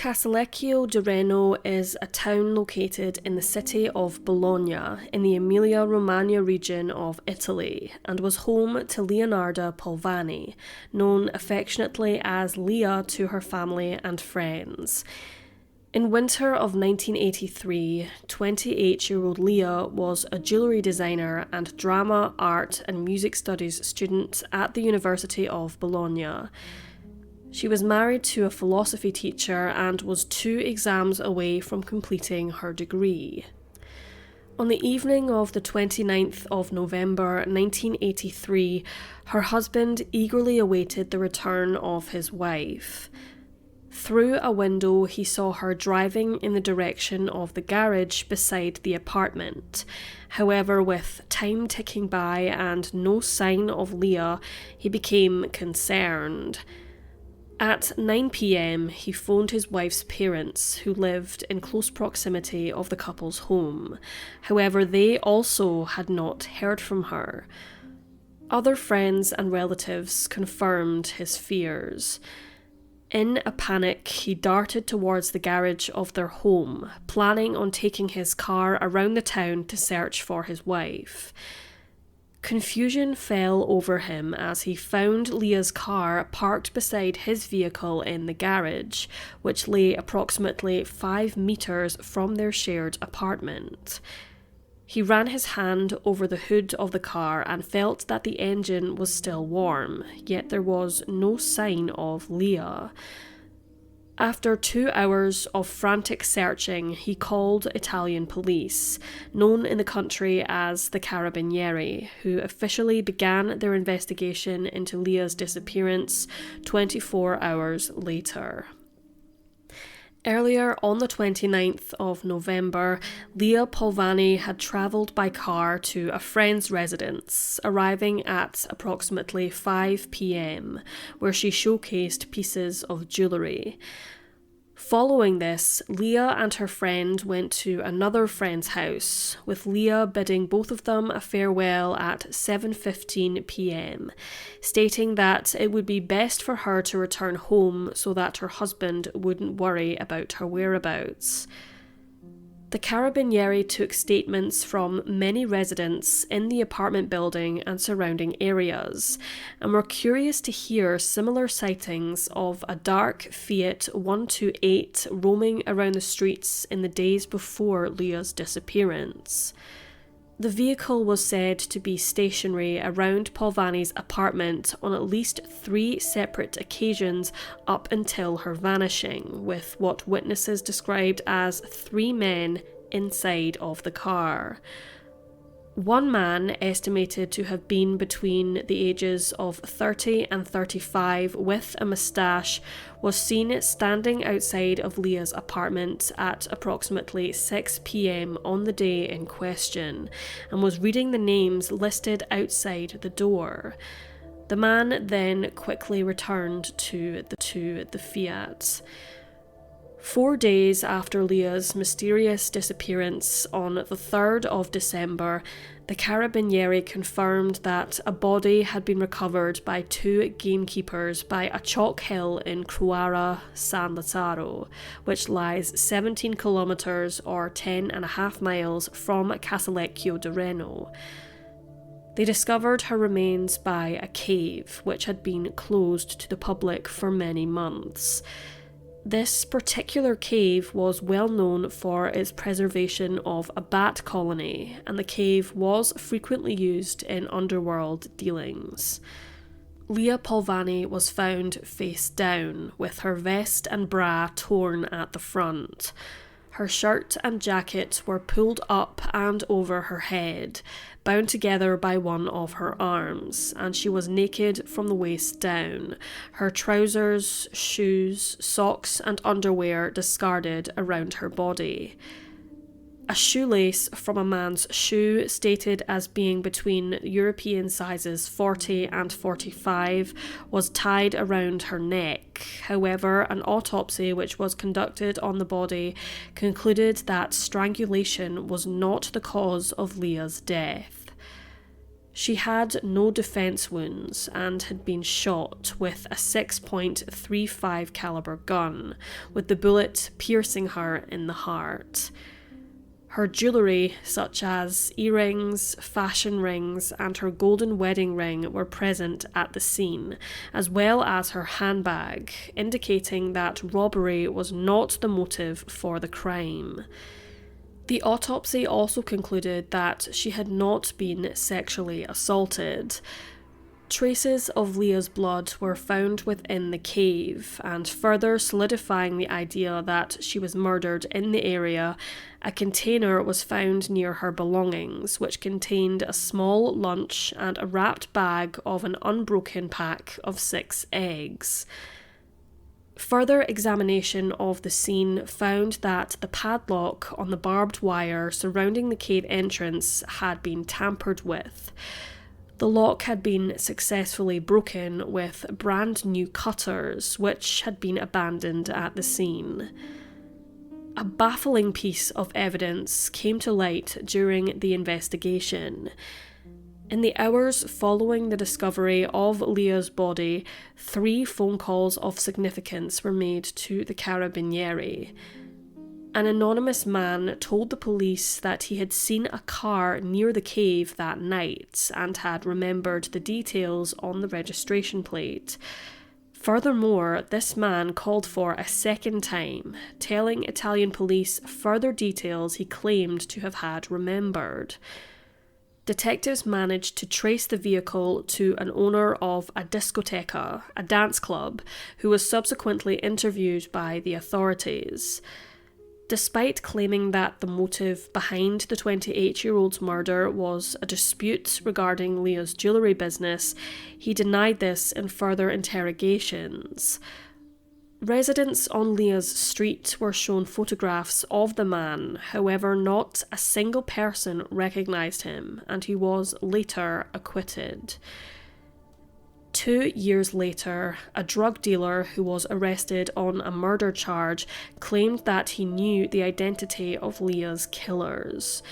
Casalecchio di Reno is a town located in the city of Bologna in the Emilia-Romagna region of Italy and was home to Leonarda Polvani, known affectionately as Lea to her family and friends. In winter of 1983, 28-year-old Lea was a jewellery designer and drama, art and music studies student at the University of Bologna. She was married to a philosophy teacher and was 2 exams away from completing her degree. On the evening of the 29th of November 1983, her husband eagerly awaited the return of his wife. Through a window, he saw her driving in the direction of the garage beside the apartment. However, with time ticking by and no sign of Lea, he became concerned. At 9 p.m, he phoned his wife's parents, who lived in close proximity of the couple's home. However, they also had not heard from her. Other friends and relatives confirmed his fears. In a panic, he darted towards the garage of their home, planning on taking his car around the town to search for his wife. Confusion fell over him as he found Lea's car parked beside his vehicle in the garage, which lay approximately 5 meters from their shared apartment. He ran his hand over the hood of the car and felt that the engine was still warm, yet there was no sign of Lea. After 2 hours of frantic searching, he called Italian police, known in the country as the Carabinieri, who officially began their investigation into Lea's disappearance 24 hours later. Earlier on the 29th of November, Lea Polvani had travelled by car to a friend's residence, arriving at approximately 5 p.m, where she showcased pieces of jewellery. Following this, Lea and her friend went to another friend's house, with Lea bidding both of them a farewell at 7:15 p.m, stating that it would be best for her to return home so that her husband wouldn't worry about her whereabouts. The Carabinieri took statements from many residents in the apartment building and surrounding areas, and were curious to hear similar sightings of a dark Fiat 128 roaming around the streets in the days before Lea's disappearance. The vehicle was said to be stationary around Polvani's apartment on at least 3 separate occasions up until her vanishing, with what witnesses described as 3 men inside of the car. One man, estimated to have been between the ages of 30 and 35 with a moustache, was seen standing outside of Lea's apartment at approximately 6 p.m. on the day in question, and was reading the names listed outside the door. The man then quickly returned to the Fiat. 4 days after Lea's mysterious disappearance on the 3rd of December, the Carabinieri confirmed that a body had been recovered by 2 gamekeepers by a chalk hill in Cruara San Lazzaro, which lies 17 kilometres or 10.5 miles from Casalecchio di Reno. They discovered her remains by a cave, which had been closed to the public for many months. This particular cave was well known for its preservation of a bat colony, and the cave was frequently used in underworld dealings. Lea Polvani was found face down, with her vest and bra torn at the front. Her shirt and jacket were pulled up and over her head, bound together by one of her arms, and she was naked from the waist down, her trousers, shoes, socks and underwear discarded around her body. A shoelace from a man's shoe, stated as being between European sizes 40 and 45, was tied around her neck. However, an autopsy which was conducted on the body concluded that strangulation was not the cause of Lea's death. She had no defense wounds and had been shot with a 6.35 caliber gun, with the bullet piercing her in the heart. Her jewellery, such as earrings, fashion rings, and her golden wedding ring were present at the scene, as well as her handbag, indicating that robbery was not the motive for the crime. The autopsy also concluded that she had not been sexually assaulted. Traces of Lea's blood were found within the cave, and further solidifying the idea that she was murdered in the area, a container was found near her belongings, which contained a small lunch and a wrapped bag of an unbroken pack of 6 eggs. Further examination of the scene found that the padlock on the barbed wire surrounding the cave entrance had been tampered with. The lock had been successfully broken with brand new cutters, which had been abandoned at the scene. A baffling piece of evidence came to light during the investigation. In the hours following the discovery of Lea's body, 3 phone calls of significance were made to the Carabinieri. An anonymous man told the police that he had seen a car near the cave that night and had remembered the details on the registration plate. Furthermore, this man called for a second time, telling Italian police further details he claimed to have had remembered. Detectives managed to trace the vehicle to an owner of a discoteca, a dance club, who was subsequently interviewed by the authorities. Despite claiming that the motive behind the 28-year-old's murder was a dispute regarding Lea's jewellery business, he denied this in further interrogations. Residents on Lea's street were shown photographs of the man, however not a single person recognised him, and he was later acquitted. 2 years later, a drug dealer who was arrested on a murder charge claimed that he knew the identity of Lea's killers.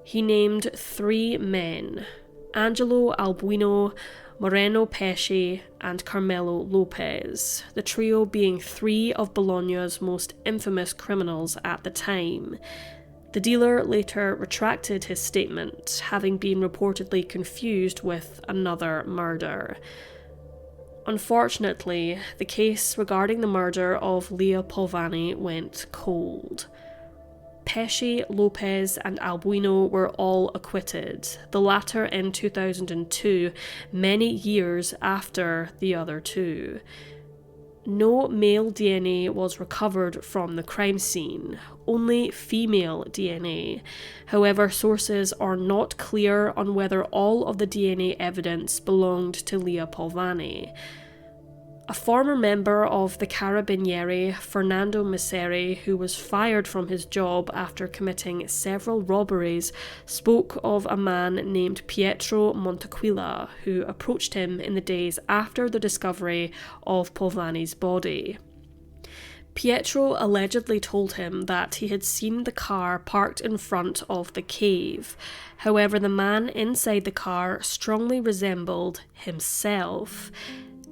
He named 3 men: Angelo Albuino, Moreno Pesce, and Carmelo Lopez, the trio being 3 of Bologna's most infamous criminals at the time. The dealer later retracted his statement, having been reportedly confused with another murder. Unfortunately, the case regarding the murder of Lea Polvani went cold. Pesce, Lopez, and Albuino were all acquitted, the latter in 2002, many years after the other 2. No male DNA was recovered from the crime scene, only female DNA. However, sources are not clear on whether all of the DNA evidence belonged to Lea Polvani. A former member of the Carabinieri, Fernando Misseri, who was fired from his job after committing several robberies, spoke of a man named Pietro Montequilla, who approached him in the days after the discovery of Polvani's body. Pietro allegedly told him that he had seen the car parked in front of the cave. However, the man inside the car strongly resembled himself.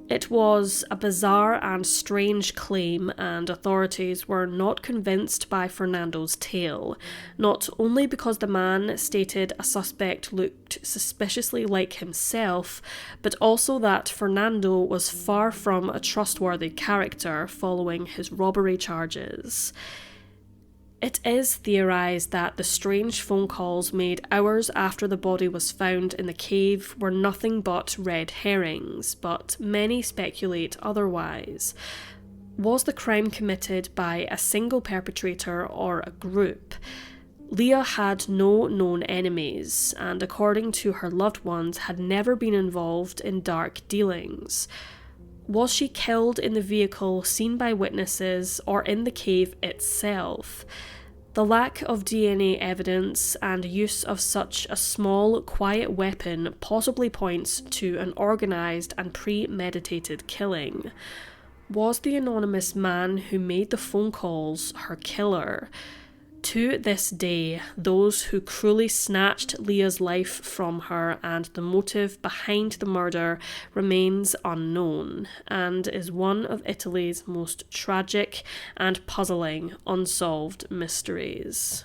It was a bizarre and strange claim, and authorities were not convinced by Fernando's tale, not only because the man stated a suspect looked suspiciously like himself, but also that Fernando was far from a trustworthy character following his robbery charges. It is theorised that the strange phone calls made hours after the body was found in the cave were nothing but red herrings, but many speculate otherwise. Was the crime committed by a single perpetrator or a group? Lea had no known enemies, and according to her loved ones, had never been involved in dark dealings. Was she killed in the vehicle seen by witnesses or in the cave itself? The lack of DNA evidence and use of such a small, quiet weapon possibly points to an organised and premeditated killing. Was the anonymous man who made the phone calls her killer? To this day, those who cruelly snatched Lea's life from her and the motive behind the murder remains unknown and is one of Italy's most tragic and puzzling unsolved mysteries.